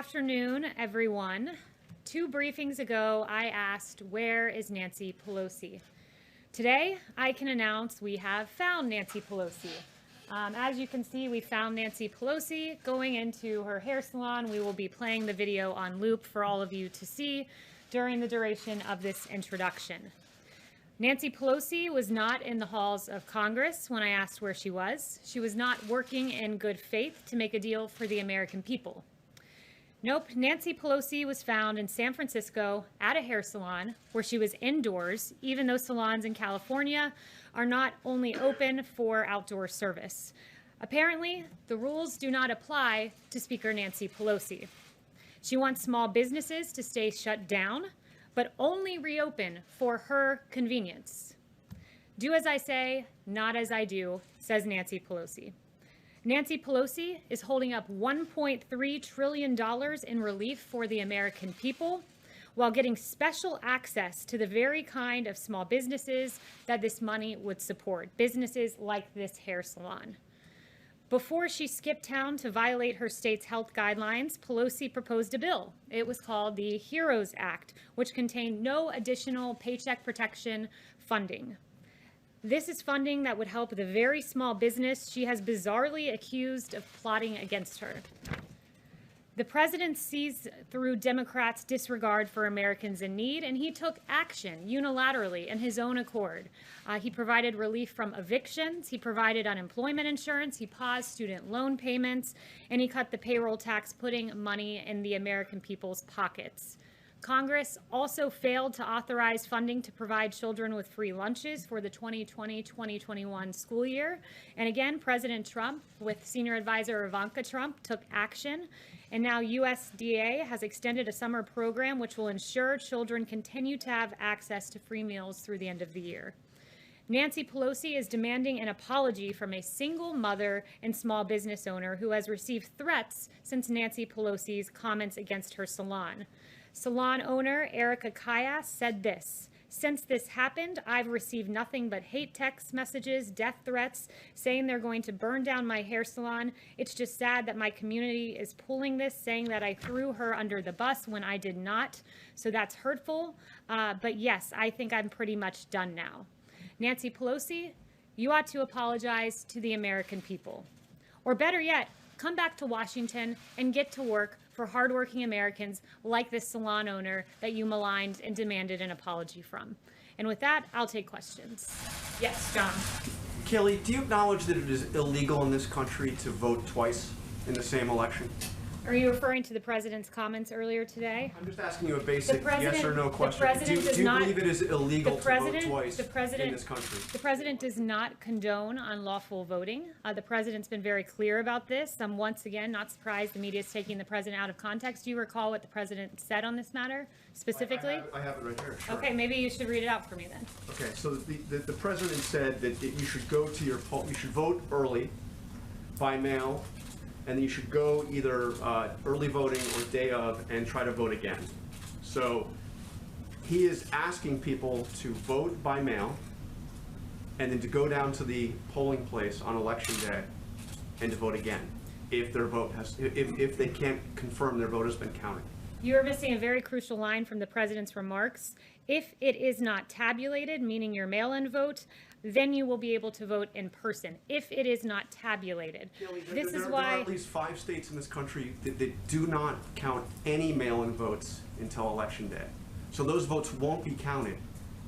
afternoon, everyone. 2 briefings ago, I asked, where is Nancy Pelosi? Today, I can announce we have found Nancy Pelosi. As you can see, we found Nancy Pelosi going into her hair salon. We will be playing the video on loop for all of you to see during the duration of this introduction. Nancy Pelosi was not in the halls of Congress when I asked where she was. She was not working in good faith to make a deal for the American people. Nope, Nancy Pelosi was found in San Francisco at a hair salon where she was indoors, even though salons in California are not only open for outdoor service. Apparently, the rules do not apply to Speaker Nancy Pelosi. She wants small businesses to stay shut down, but only reopen for her convenience. Do as I say, not as I do, says Nancy Pelosi. Nancy Pelosi is holding up $1.3 trillion in relief for the American people while getting special access to the very kind of small businesses that this money would support, businesses like this hair salon. Before she skipped town to violate her state's health guidelines, Pelosi proposed a bill. It was called the HEROES Act, which contained no additional paycheck protection funding. This is funding that would help the very small business she has bizarrely accused of plotting against her. The president sees through Democrats' disregard for Americans in need, and he took action unilaterally in his own accord. He provided relief from evictions, he provided unemployment insurance, he paused student loan payments, and he cut the payroll tax, putting money in the American people's pockets. Congress also failed to authorize funding to provide children with free lunches for the 2020-2021 school year. And again, President Trump, with senior advisor Ivanka Trump, took action. And now USDA has extended a summer program which will ensure children continue to have access to free meals through the end of the year. Nancy Pelosi is demanding an apology from a single mother and small business owner who has received threats since Nancy Pelosi's comments against her salon. Salon owner Erica Kayas said this: "Since this happened, I've received nothing but hate text messages, death threats, saying they're going to burn down my hair salon. It's just sad that my community is pulling this, saying that I threw her under the bus when I did not. So that's hurtful. But yes, I think I'm pretty much done now." Nancy Pelosi, you ought to apologize to the American people. Or better yet, come back to Washington and get to work for hardworking Americans like this salon owner that you maligned and demanded an apology from. And with that, I'll take questions. Yes, John. Kelly, do you acknowledge that it is illegal in this country to vote twice in the same election? Are you referring to the president's comments earlier today? I'm just asking you a basic yes or no question. Do you believe it is illegal to vote twice in this country? The president does not condone unlawful voting. The president's been very clear about this. I'm once again not surprised the media is taking the president out of context. Do you recall what the president said on this matter specifically? I have it right here. Sure. Okay, maybe you should read it out for me then. Okay, so the president said that you should go to your poll, you should vote early by mail, and then you should go either early voting or day of and try to vote again. So he is asking people to vote by mail and then to go down to the polling place on election day and to vote again if their vote has, if they can't confirm their vote has been counted. You're missing a very crucial line from the president's remarks. If it is not tabulated, meaning your mail-in vote, then you will be able to vote in person. If it is not tabulated. There are at least 5 states in this country that do not count any mail-in votes until election day. So those votes won't be counted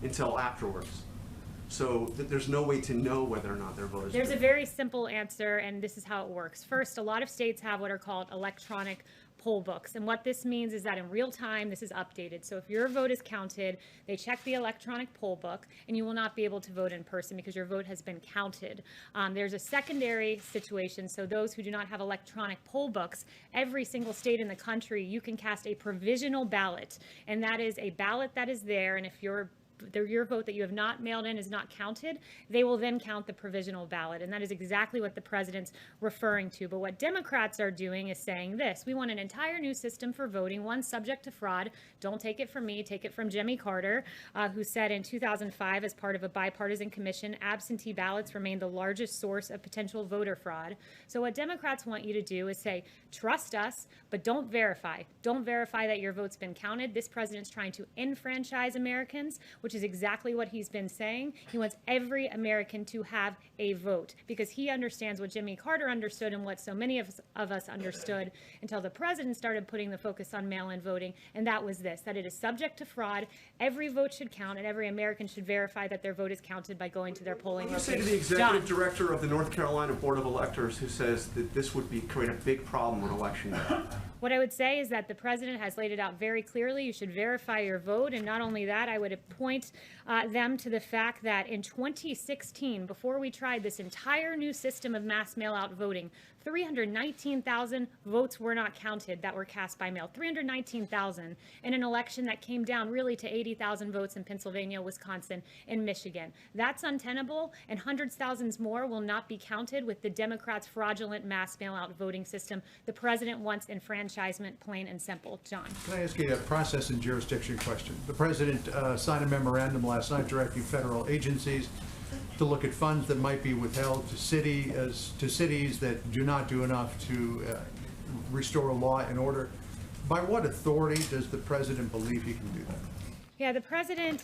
until afterwards. So there's no way to know whether or not their vote is There's a very simple answer, and this is how it works. First, a lot of states have what are called electronic poll books. And what this means is that in real time, this is updated. So if your vote is counted, they check the electronic poll book, and you will not be able to vote in person because your vote has been counted. There's a secondary situation. So those who do not have electronic poll books, every single state in the country, you can cast a provisional ballot. And that is a ballot that is there. And if your your vote that you have not mailed in is not counted, they will then count the provisional ballot. And that is exactly what the president's referring to. But what Democrats are doing is saying this: we want an entire new system for voting, one subject to fraud. Don't take it from me, take it from Jimmy Carter, who said in 2005, as part of a bipartisan commission, absentee ballots remain the largest source of potential voter fraud. So what Democrats want you to do is say, trust us, but don't verify. Don't verify that your vote's been counted. This president's trying to enfranchise Americans, which is exactly what he's been saying. He wants every American to have a vote because he understands what Jimmy Carter understood and what so many of us understood until the president started putting the focus on mail-in voting, and that was this: that it is subject to fraud. Every vote should count, and every American should verify that their vote is counted by going to their polling location. location. What do you say to the executive director of the North Carolina Board of Electors who says that this would create a big problem on election day? What I would say is that the president has laid it out very clearly. You should verify your vote. And not only that, I would point them to the fact that in 2016, before we tried this entire new system of mass mail-out voting, 319,000 votes were not counted that were cast by mail. 319,000 in an election that came down really to 80,000 votes in Pennsylvania, Wisconsin, and Michigan. That's untenable, and hundreds of thousands more will not be counted with the Democrats' fraudulent mass mail-out voting system. The president wants enfranchisement, plain and simple. John. Can I ask you a process and jurisdiction question? The president signed a memorandum last night directing federal agencies to look at funds that might be withheld to cities that do not do enough to restore law and order. By what authority does the president believe he can do that? Yeah, the president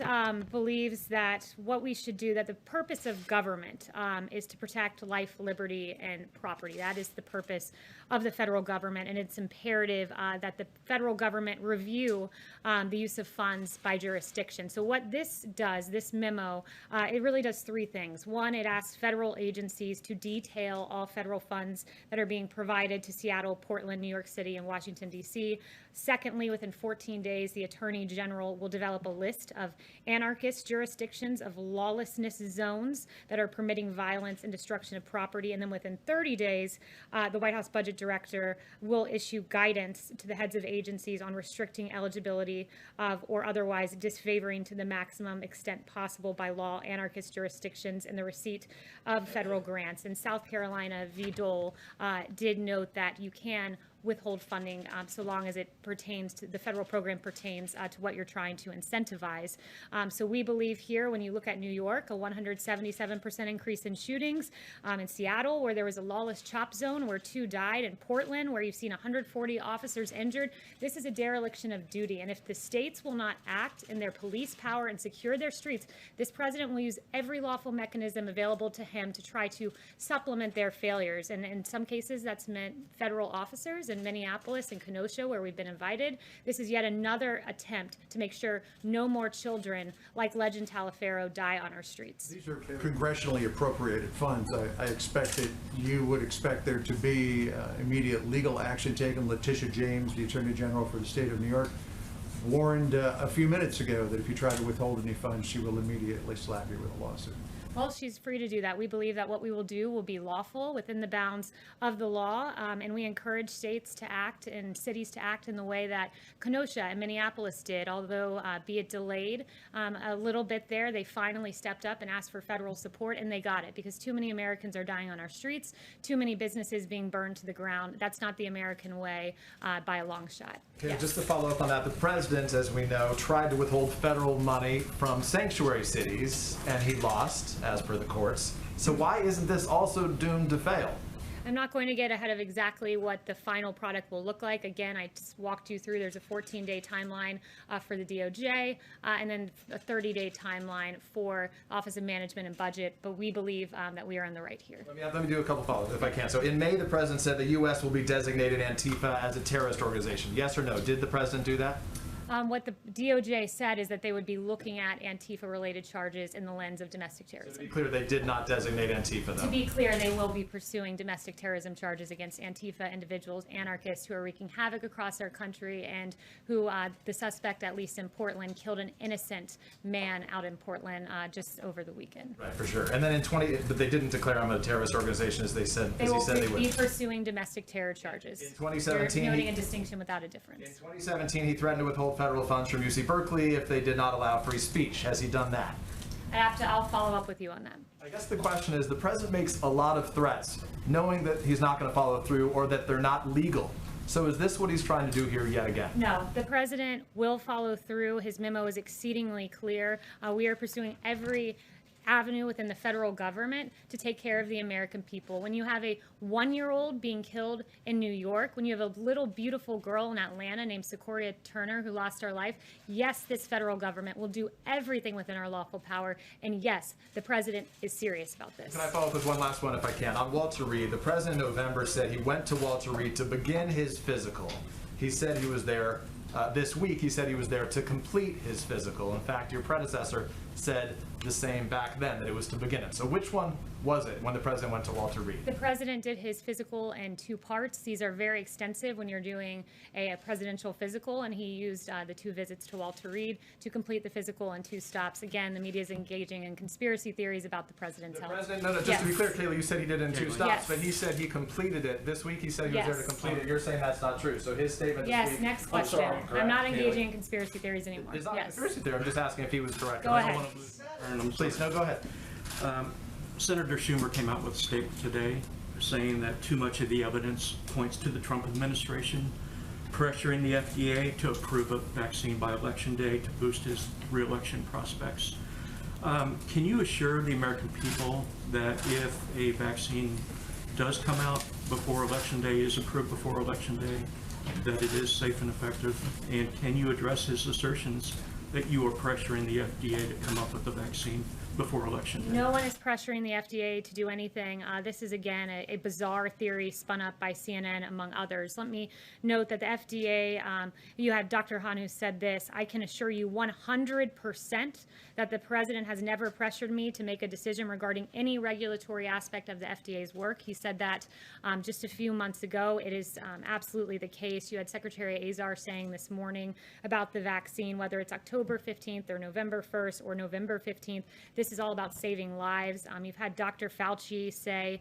believes that what we should do, that the purpose of government is to protect life, liberty, and property. That is the purpose of the federal government, and it's imperative that the federal government review the use of funds by jurisdiction. So what this does, this memo, it really does three things. One, it asks federal agencies to detail all federal funds that are being provided to Seattle, Portland, New York City, and Washington, D.C. Secondly, within 14 days, the Attorney General will develop a list of anarchist jurisdictions, of lawlessness zones that are permitting violence and destruction of property. And then within 30 days, the White House Budget Director will issue guidance to the heads of agencies on restricting eligibility of or otherwise disfavoring to the maximum extent possible by law anarchist jurisdictions in the receipt of federal grants. In South Carolina, V. Dole did note that you can withhold funding so long as it pertains to the federal program pertains to what you're trying to incentivize. So we believe here, when you look at New York, a 177% increase in shootings, in Seattle, where there was a lawless chop zone where 2 died, in Portland, where you've seen 140 officers injured. This is a dereliction of duty. And if the states will not act in their police power and secure their streets, this president will use every lawful mechanism available to him to try to supplement their failures. And in some cases, that's meant federal officers in Minneapolis and Kenosha, where we've been invited. This is yet another attempt to make sure no more children like Legend Taliaferro die on our streets. These are congressionally appropriated funds. I expect that you would expect there to be immediate legal action taken. Letitia James, the Attorney General for the state of New York, warned a few minutes ago that if you try to withhold any funds, she will immediately slap you with a lawsuit. Well, she's free to do that. We believe that what we will do will be lawful within the bounds of the law, and we encourage states to act and cities to act in the way that Kenosha and Minneapolis did. Although, be it delayed a little bit there, they finally stepped up and asked for federal support, and they got it because too many Americans are dying on our streets, too many businesses being burned to the ground. That's not the American way by a long shot. Okay, Yes. just to follow up on that, the president, as we know, tried to withhold federal money from sanctuary cities, and he lost, as per the courts. So why isn't this also doomed to fail? I'm not going to get ahead of exactly what the final product will look like. Again, I just walked you through, there's a 14-day timeline for the DOJ, and then a 30-day timeline for Office of Management and Budget, but we believe that we are on the right here. Let me do a couple follow-ups if I can. So in May, the president said the U.S. will be designated Antifa as a terrorist organization. Yes or no? Did the president do that? What the DOJ said is that they would be looking at Antifa-related charges in the lens of domestic To terrorism. be clear, they did not designate Antifa, though. To be clear, they will be pursuing domestic terrorism charges against Antifa individuals, anarchists who are wreaking havoc across our country, and who the suspect, at least in Portland, killed an innocent man out in Portland just over the weekend. Right, for sure. And then but they didn't declare them a terrorist organization, as they said, They as he will said they be would. pursuing domestic terror charges. In 2017, They're noting a distinction without a difference. In 2017, he threatened to withhold federal funds from UC Berkeley if they did not allow free speech. Has he done that? I'll follow up with you on that. I guess the question is, the president makes a lot of threats, knowing that he's not going to follow through or that they're not legal. So is this what he's trying to do here yet again? No, the president will follow through. His memo is exceedingly clear. We are pursuing every avenue within the federal government to take care of the American people. When you have a 1-year-old being killed in New York, when you have a little beautiful girl in Atlanta named Sequoia Turner who lost her life, yes, this federal government will do everything within our lawful power. And yes, the president is serious about this. Can I follow up with one last one if I can? On Walter Reed, the president in November said he went to Walter Reed to begin his physical. He said he was there this week. He said he was there to complete his physical. In fact, your predecessor said the same back then, that it was to begin it. So which one was it when the president went to Walter Reed? The president did his physical in 2 parts. These are very extensive when you're doing a presidential physical, and he used the 2 visits to Walter Reed to complete the physical in 2 stops. Again, the media is engaging in conspiracy theories about the president's health. No, just to be clear, Kayla, you said he did it in 2 stops, Yes. but he said he completed it this week. He said he was there to complete it. You're saying that's not true. So his statement this Yes, week. next I'm question. sorry, I'm correct, I'm not Kayla. engaging in conspiracy theories anymore. It's not a Yes. conspiracy theory. I'm just asking if he was correct. Go I don't ahead. wanna lose- Please, no, go ahead. Senator Schumer came out with a statement today saying that too much of the evidence points to the Trump administration pressuring the FDA to approve a vaccine by Election Day to boost his re-election prospects. Can you assure the American people that if a vaccine does come out before Election Day, is approved before Election Day, that it is safe and effective? And can you address his assertions that you are pressuring the FDA to come up with a vaccine before Election Day? No one is pressuring the FDA to do anything. This is, again, a bizarre theory spun up by CNN, among others. Let me note that the FDA, you had Dr. Han who said this: I can assure you 100% that the president has never pressured me to make a decision regarding any regulatory aspect of the FDA's work. He said that just a few months ago. It is absolutely the case. You had Secretary Azar saying this morning about the vaccine, whether it's October 15th or November 1st or November 15th, this is all about saving lives. You've had Dr. Fauci say,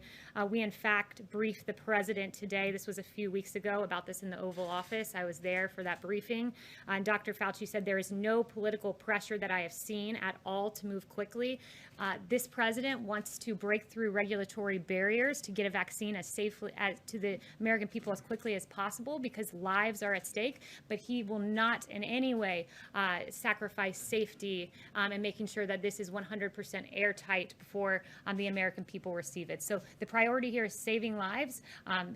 we in fact briefed the president today. This was a few weeks ago about this in the Oval Office. I was there for that briefing. And Dr. Fauci said there is no political pressure that I have seen at all to move quickly. This president wants to break through regulatory barriers to get a vaccine as safely to the American people as quickly as possible because lives are at stake, but he will not in any way sacrifice safety and making sure that this is 100% airtight before the American people receive it. So the priority here is saving lives,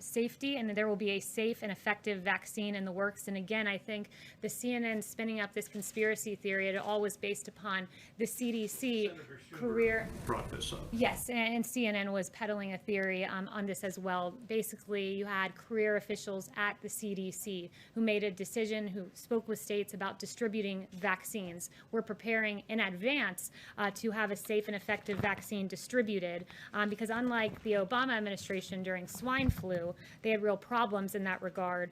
safety, and there will be a safe and effective vaccine in the works. And again, I think the CNN spinning up this conspiracy theory, it all was based upon the CDC career. Brought this up. Yes, and CNN was peddling a theory on this as well. Basically, you had career officials at the CDC who made a decision, who spoke with states about distributing vaccines. We're preparing in advance to have a safe and effective vaccine distributed because unlike the Obama administration during swine flu, they had real problems in that regard.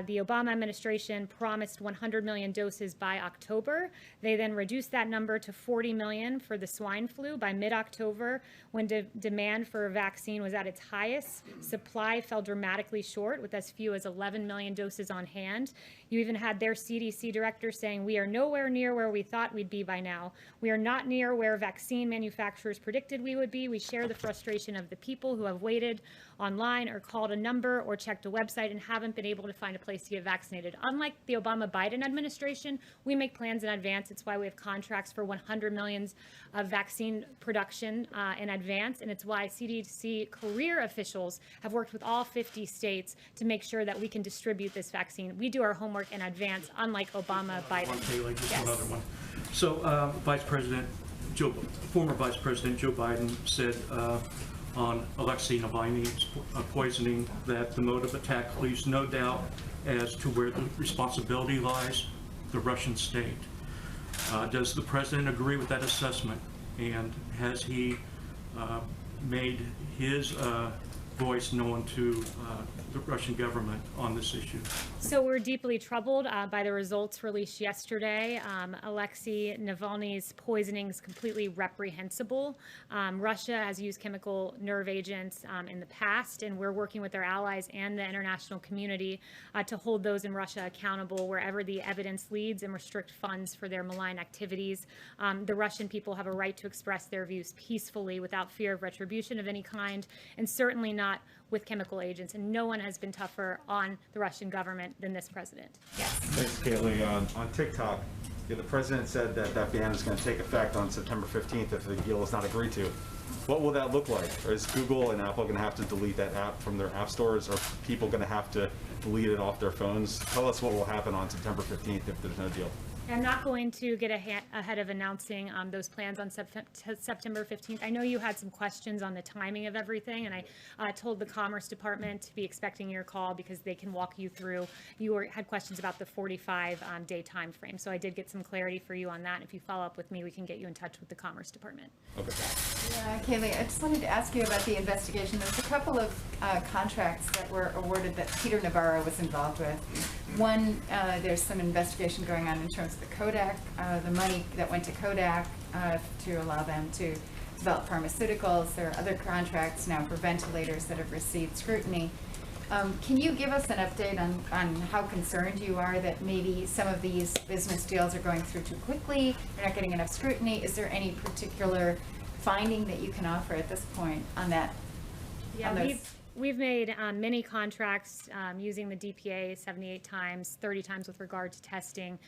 The Obama administration promised 100 million doses by October. They then reduced that number to 40 million for the swine flu by mid-October when demand for a vaccine was at its highest. Supply fell dramatically short with as few as 11 million doses on hand. You even had their CDC director saying, we are nowhere near where we thought we'd be by now. We are not near where vaccine manufacturers predicted we would be. We share the frustration of the people who have waited online or called a number or checked a website and haven't been able to find a place to get vaccinated. Unlike the Obama-Biden administration, we make plans in advance. It's why we have contracts for 100 millions of vaccine production in advance, and it's why CDC career officials have worked with all 50 states to make sure that we can distribute this vaccine. We do our homework in advance, unlike Obama-Biden. One, just Yes. one other one. So, former Vice President Joe Biden said on Alexei Navalny's poisoning that the mode of attack leaves no doubt as to where the responsibility lies, the Russian state. Does the president agree with that assessment? And has he made his voice known to the Russian government on this issue? So we're deeply troubled by the results released yesterday. Alexei Navalny's poisoning is completely reprehensible. Russia has used chemical nerve agents in the past, and we're working with our allies and the international community to hold those in Russia accountable wherever the evidence leads and restrict funds for their malign activities. The Russian people have a right to express their views peacefully without fear of retribution of any kind, and certainly not with chemical agents. And no one has been tougher on the Russian government than this president. Yes. Thanks, Kaylee. On TikTok, the president said that that ban is going to take effect on September 15th if the deal is not agreed to. What will that look like? Is Google and Apple going to have to delete that app from their app stores? Are people going to have to delete it off their phones? Tell us what will happen on September 15th if there's no deal. I'm not going to get ahead of announcing those plans on September 15th. I know you had some questions on the timing of everything, and I told the Commerce Department to be expecting your call because they can walk you through. You had questions about the 45-day time frame, so I did get some clarity for you on that. And if you follow up with me, we can get you in touch with the Commerce Department. Okay. Yeah, Kaylee, I just wanted to ask you about the investigation. There's a couple of contracts that were awarded that Peter Navarro was involved with. One, there's some investigation going on in terms of the Kodak, the money that went to Kodak to allow them to develop pharmaceuticals. There are other contracts now for ventilators that have received scrutiny. Can you give us an update on how concerned you are that maybe some of these business deals are going through too quickly, they're not getting enough scrutiny? Is there any particular finding that you can offer at this point on that? Yeah, we've made many contracts using the DPA 78 times, 30 times with regard to testing.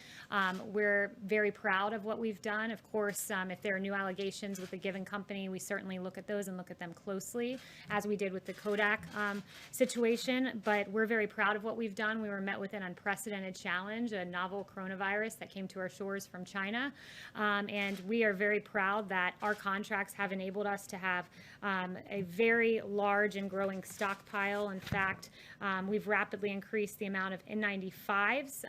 We're very proud of what we've done. Of course, if there are new allegations with a given company, we certainly look at those and look at them closely, as we did with the Kodak situation. But we're very proud of what we've done. We were met with an unprecedented challenge, a novel coronavirus that came to our shores from China. And we are very proud that our contracts have enabled us to have a very large and growing stockpile. In fact, we've rapidly increased the amount of N95s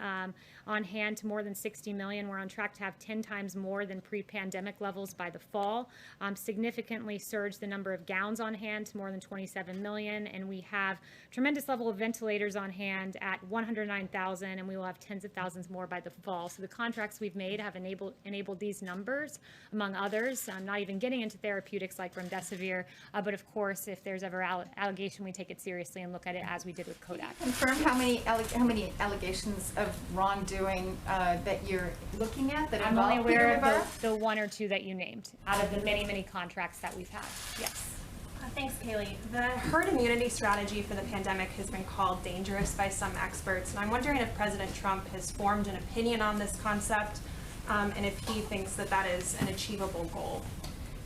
on hand to more than 60 million. We're on track to have 10 times more than pre-pandemic levels by the fall. Significantly surged the number of gowns on hand to more than 27 million. And we have tremendous level of ventilators on hand at 109,000, and we will have tens of thousands more by the fall. So the contracts we've made have enabled these numbers, among others. I'm not even getting into therapeutics like remdesivir, but of course, if there's ever allegation, we take it seriously and look at it as we did with Kodak. Confirm how many allegations of wrongdoing that you're looking at that I'm only involve aware Peter Navarro? of the one or two that you named out of the many, many contracts that we've had. Yes. Thanks, Kaylee. The herd immunity strategy for the pandemic has been called dangerous by some experts, and I'm wondering if President Trump has formed an opinion on this concept, and if he thinks that that is an achievable goal.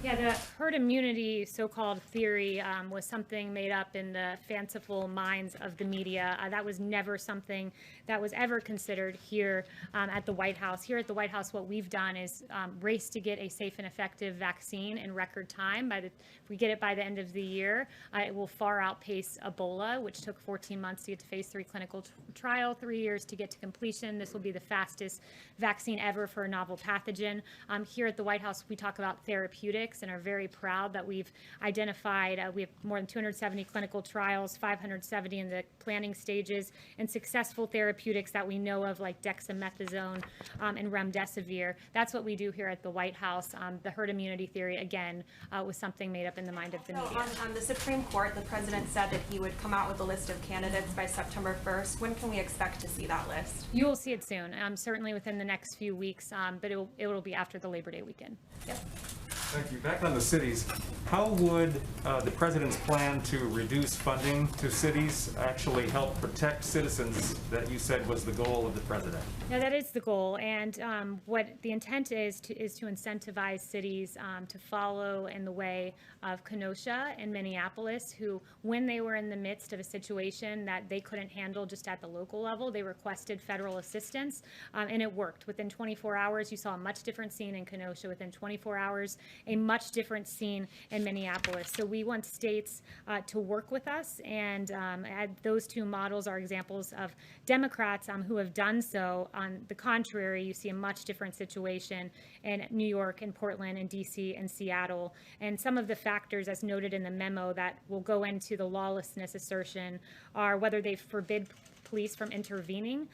Yeah, the herd immunity so-called theory was something made up in the fanciful minds of the media. That was never something that was ever considered here at the White House. Here at the White House, what we've done is race to get a safe and effective vaccine in record time. If we get it by the end of the year, it will far outpace Ebola, which took 14 months to get to phase 3 clinical trial, 3 years to get to completion. This will be the fastest vaccine ever for a novel pathogen. Here at the White House, we talk about therapeutics and are very proud that we've identified, we have more than 270 clinical trials, 570 in the planning stages, and successful therapeutics that we know of like dexamethasone and remdesivir. That's what we do here at the White House. The herd immunity theory, again, was something made up in the mind of the media. On the Supreme Court, the president said that he would come out with a list of candidates by September 1st. When can we expect to see that list? You will see it soon, certainly within the next few weeks, but it will be after the Labor Day weekend. Yep. Thank you. Back on the cities, how would the president's plan to reduce funding to cities actually help protect citizens that you said was the goal of the president? Yeah, that is the goal, and what the intent is to incentivize cities to follow in the way of Kenosha and Minneapolis, who, when they were in the midst of a situation that they couldn't handle just at the local level, they requested federal assistance, and it worked. Within 24 hours, you saw a much different scene in Kenosha. Within 24 hours, a much different scene in Minneapolis. So we want states to work with us, and those two models are examples of Democrats who have done so. On the contrary, you see a much different situation in New York and Portland and DC and Seattle. And some of the factors, as noted in the memo, that will go into the lawlessness assertion are whether they forbid police from intervening,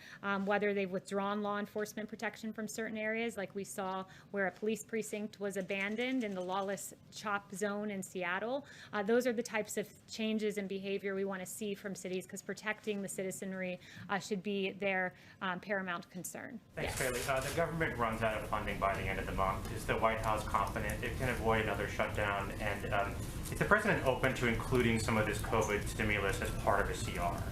whether they've withdrawn law enforcement protection from certain areas, like we saw where a police precinct was abandoned in the lawless CHOP zone in Seattle. Those are the types of changes in behavior we want to see from cities, because protecting the citizenry should be their paramount concern. Thanks, Bailey. The government runs out of funding by the end of the month. Is the White House confident it can avoid another shutdown? And is the president open to including some of this COVID stimulus as part of a CR?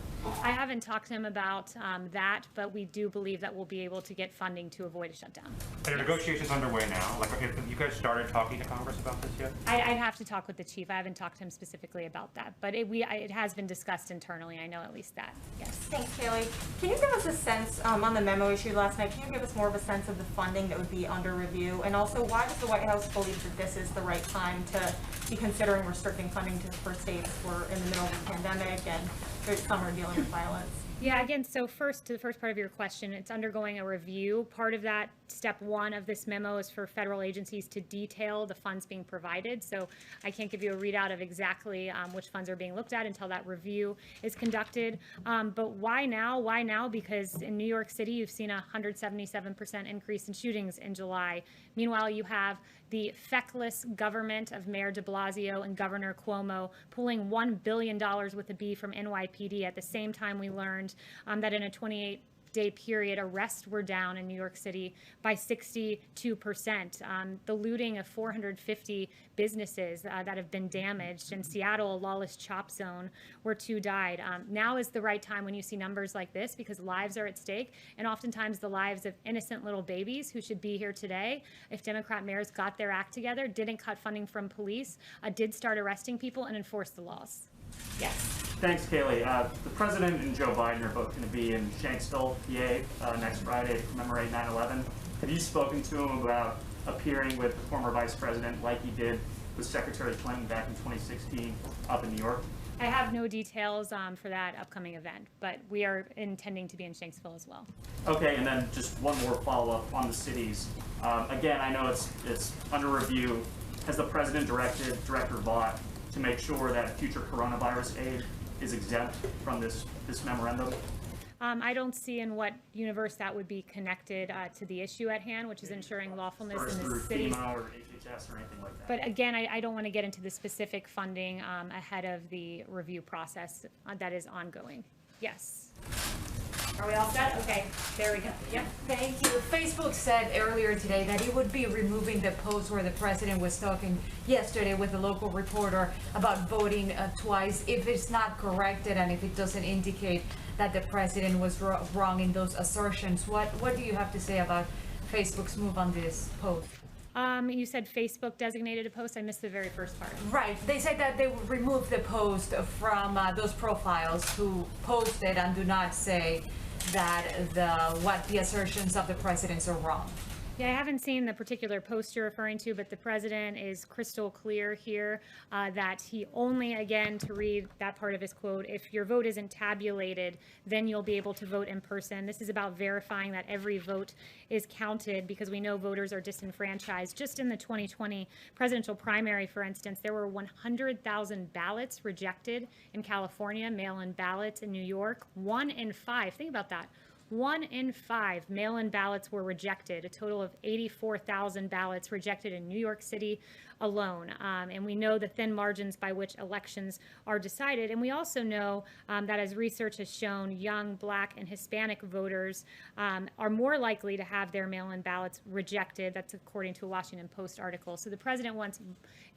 I haven't talked to him about that, but we do believe that we'll be able to get funding to avoid a shutdown. Are negotiations underway now? Like, have you guys started talking to Congress about this yet? I'd have to talk with the chief. I haven't talked to him specifically about that, but it has been discussed internally. I know at least that, yes. Thanks, Kaylee. Can you give us a sense on the memo issued last night? Can you give us more of a sense of the funding that would be under review? And also, why does the White House believe that this is the right time to be considering restricting funding for states? We're in the middle of a pandemic and some are dealing with violence. Yeah, again, so first, to the first part of your question, it's undergoing a review. Part of that, step one of this memo, is for federal agencies to detail the funds being provided. So I can't give you a readout of exactly which funds are being looked at until that review is conducted. But why now? Why now? Because in New York City, you've seen a 177% increase in shootings in July. Meanwhile, you have the feckless government of Mayor de Blasio and Governor Cuomo pulling $1 billion with a B from NYPD at the same time we learned that in a 28-day period, arrests were down in New York City by 62%. The looting of 450 businesses that have been damaged. In Seattle, a lawless CHOP zone where 2 died. Now is the right time when you see numbers like this, because lives are at stake, and oftentimes the lives of innocent little babies who should be here today if Democrat mayors got their act together, didn't cut funding from police, did start arresting people and enforce the laws. Yes. Thanks, Kaylee. The president and Joe Biden are both going to be in Shanksville, PA, next Friday to commemorate 9/11. Have you spoken to him about appearing with the former vice president like he did with Secretary Clinton back in 2016 up in New York? I have no details for that upcoming event, but we are intending to be in Shanksville as well. Okay, and then just one more follow-up on the cities. Again, I know it's under review. Has the president directed Director Vaught to make sure that future coronavirus aid is exempt from this memorandum? I don't see in what universe that would be connected to the issue at hand, which is ensuring lawfulness in the cities. FEMA or HHS or anything like that. But again, I don't want to get into the specific funding ahead of the review process that is ongoing. Yes. Are we all set? Okay, there we go. Yep. Thank you. Facebook said earlier today that it would be removing the post where the president was talking yesterday with a local reporter about voting twice if it's not corrected and if it doesn't indicate that the president was wrong in those assertions. What do you have to say about Facebook's move on this post? You said Facebook designated a post. I missed the very first part. Right. They said that they would remove the post from those profiles who posted and do not say that what the assertions of the presidents are wrong. Yeah, I haven't seen the particular post you're referring to, but the president is crystal clear here that he only, again, to read that part of his quote, if your vote isn't tabulated, then you'll be able to vote in person. This is about verifying that every vote is counted, because we know voters are disenfranchised. Just in the 2020 presidential primary, for instance, there were 100,000 ballots rejected in California, mail-in ballots in New York. 1 in 5, think about that. 1 in 5 mail-in ballots were rejected, a total of 84,000 ballots rejected in New York City alone. And we know the thin margins by which elections are decided. And we also know that, as research has shown, young Black and Hispanic voters are more likely to have their mail-in ballots rejected. That's according to a Washington Post article. So the president wants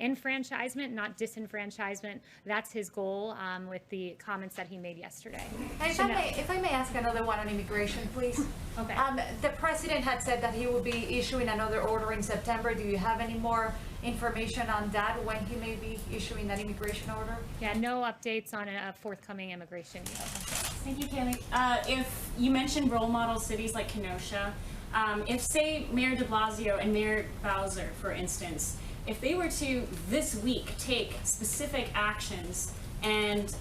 enfranchisement, not disenfranchisement. That's his goal with the comments that he made yesterday. And if I may ask another one on immigration, please. Okay. The president had said that he will be issuing another order in September. Do you have any more information on that, when he may be issuing that immigration order? Yeah, no updates on a forthcoming immigration deal. Thank you, Kaylee. If you mentioned role model cities like Kenosha, if, say, Mayor de Blasio and Mayor Bowser, for instance, if they were to this week take specific actions and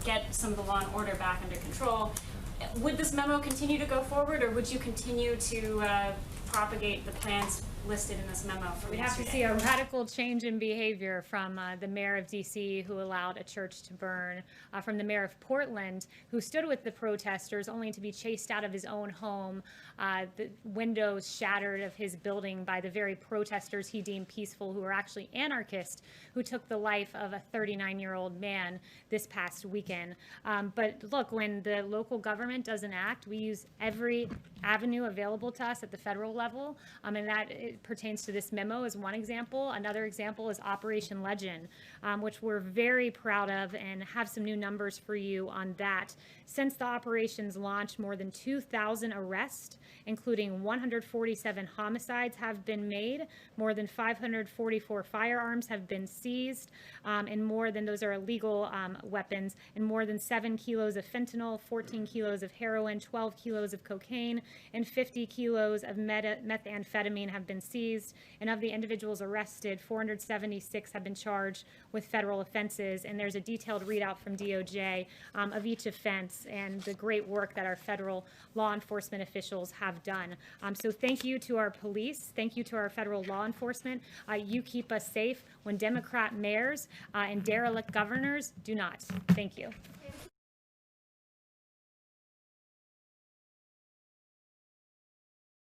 get some of the law and order back under control, would this memo continue to go forward, or would you continue to propagate the plans listed in this memo from We'd have to see a radical change in behavior from the mayor of DC, who allowed a church to burn, from the mayor of Portland, who stood with the protesters only to be chased out of his own home, the windows shattered of his building by the very protesters he deemed peaceful, who were actually anarchists, who took the life of a 39-year-old man this past weekend. But look, when the local government doesn't act, we use every avenue available to us at the federal level, and that pertains to this memo as one example. Another example is Operation Legend, which we're very proud of and have some new numbers for you on that. Since the operation's launch, more than 2,000 arrests, including 147 homicides, have been made. More than 544 firearms have been seized, and more than those are illegal weapons, and more than 7 kilos of fentanyl, 14 kilos of heroin, 12 kilos of cocaine, and 50 kilos of methamphetamine have been seized. And of the individuals arrested, 476 have been charged with federal offenses. And there's a detailed readout from DOJ of each offense and the great work that our federal law enforcement officials have done. So thank you to our police. Thank you to our federal law enforcement. You keep us safe when Democrat mayors and derelict governors do not. Thank you.